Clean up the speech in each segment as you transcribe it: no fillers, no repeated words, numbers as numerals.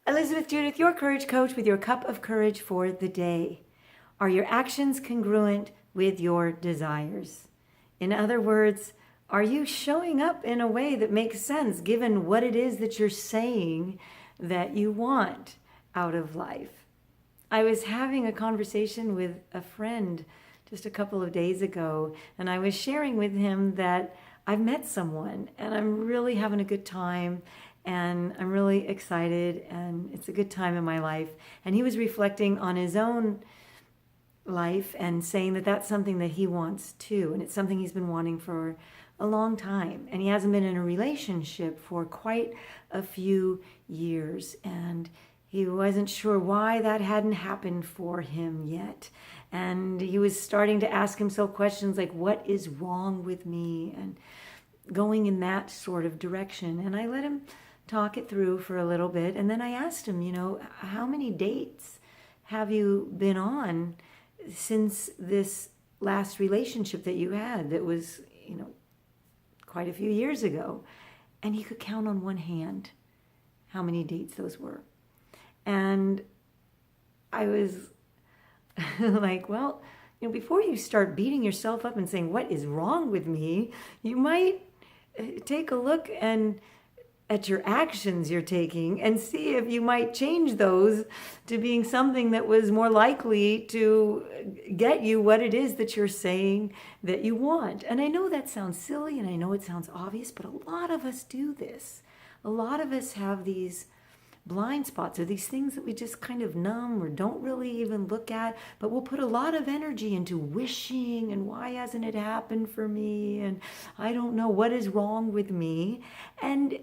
Elizabeth Judith, your courage coach with your cup of courage for the day. Are your actions congruent with your desires? In other words, are you showing up in a way that makes sense given what it is that you're saying that you want out of life? I was having a conversation with a friend just a couple of days ago, and I was sharing with him that I've met someone and I'm really having a good time and I'm really excited and it's a good time in my life. And he was reflecting on his own life and saying that that's something that he wants too. And it's something he's been wanting for a long time. And he hasn't been in a relationship for quite a few years. And he wasn't sure why that hadn't happened for him yet. And he was starting to ask himself questions like, what is wrong with me? And going in that sort of direction. And I let him talk it through for a little bit. And then I asked him, how many dates have you been on since this last relationship that you had that was, quite a few years ago? And he could count on one hand how many dates those were. And I was like, well, before you start beating yourself up and saying, what is wrong with me? You might take a look at your actions you're taking and see if you might change those to being something that was more likely to get you what it is that you're saying that you want. And I know that sounds silly and I know it sounds obvious, but a lot of us do this. A lot of us have these blind spots or these things that we just kind of numb or don't really even look at, but we'll put a lot of energy into wishing and why hasn't it happened for me? And I don't know what is wrong with me. And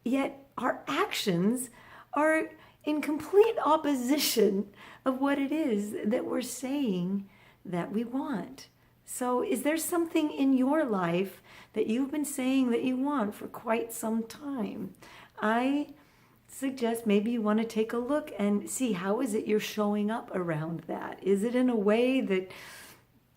yet our actions are in complete opposition of what it is that we're saying that we want. So is there something in your life that you've been saying that you want for quite some time? I suggest maybe you want to take a look and see how is it you're showing up around that. Is it in a way that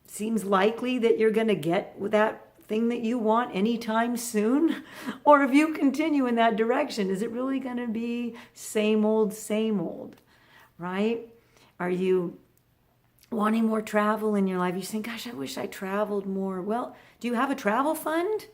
seems likely that you're going to get that thing that you want anytime soon? Or if you continue in that direction, is it really going to be same old, right? Are you wanting more travel in your life? You think, gosh, I wish I traveled more. Well, do you have a travel fund?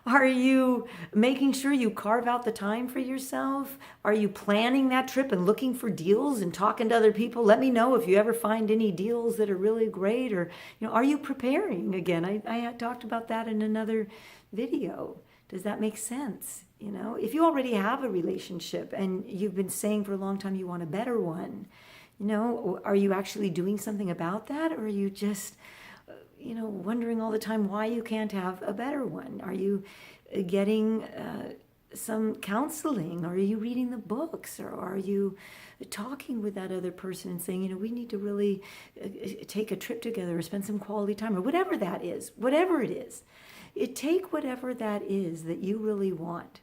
Are you making sure you carve out the time for yourself? Are you planning that trip and looking for deals and talking to other people? Let me know if you ever find any deals that are really great. Or, are you preparing? Again, I had talked about that in another video. Does that make sense? If you already have a relationship and you've been saying for a long time you want a better one, are you actually doing something about that? Or are you just wondering all the time why you can't have a better one? Are you getting some counseling? Or are you reading the books? Or are you talking with that other person and saying, we need to really take a trip together or spend some quality time, or whatever that is, whatever it is. Take whatever that is that you really want.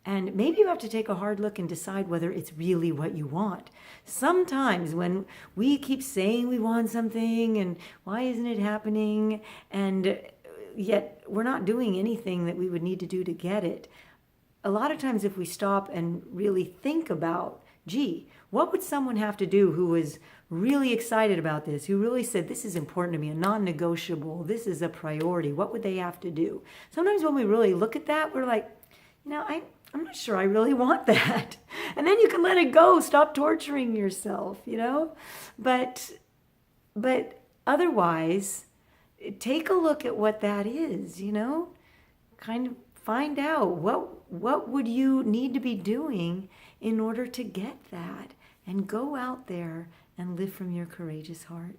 And maybe you have to take a hard look and decide whether it's really what you want. Sometimes when we keep saying we want something and why isn't it happening, and yet we're not doing anything that we would need to do to get it. A lot of times if we stop and really think about, what would someone have to do who was really excited about this, who really said, this is important to me, a non-negotiable, this is a priority, what would they have to do? Sometimes when we really look at that, we're like, I'm not sure I really want that. And then you can let it go. Stop torturing yourself, But otherwise, take a look at what that is, Kind of find out what would you need to be doing in order to get that, and go out there and live from your courageous heart.